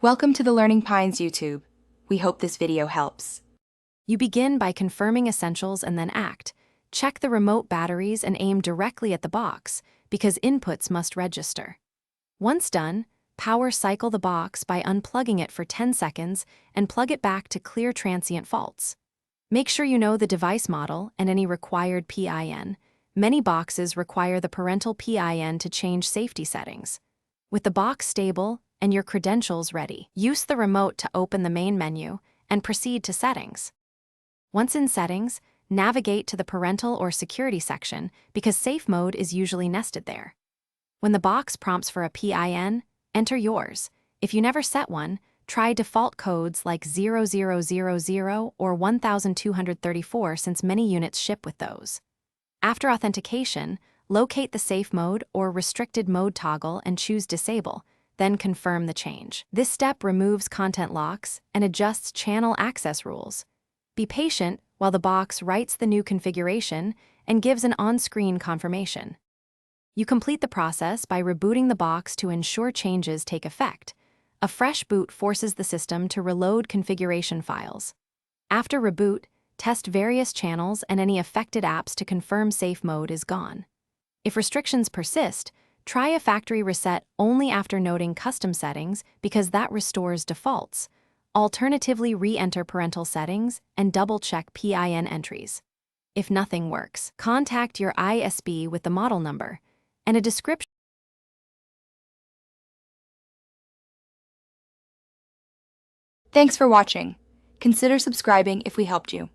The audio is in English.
Welcome to the Learning Pines YouTube. We hope this video helps. You begin by confirming essentials and then act. Check the remote batteries and aim directly at the box, because inputs must register. Once done, power cycle the box by unplugging it for 10 seconds and plug it back to clear transient faults. Make sure you know the device model and any required PIN. Many boxes require the parental PIN to change safety settings. With the box stable and your credentials ready, use the remote to open the main menu and proceed to settings. Once in settings, navigate to the parental or security section because safe mode is usually nested there. When the box prompts for a PIN, enter yours. If you never set one, try default codes like 0000 or 1234 since many units ship with those. After authentication, locate the safe mode or restricted mode toggle and choose disable, then confirm the change. This step removes content locks and adjusts channel access rules. Be patient while the box writes the new configuration and gives an on-screen confirmation. You complete the process by rebooting the box to ensure changes take effect. A fresh boot forces the system to reload configuration files. After reboot, test various channels and any affected apps to confirm safe mode is gone. If restrictions persist, try a factory reset only after noting custom settings because that restores defaults. Alternatively, re-enter parental settings and double-check PIN entries. If nothing works, contact your ISP with the model number and a description. Thanks for watching. Consider subscribing if we helped you.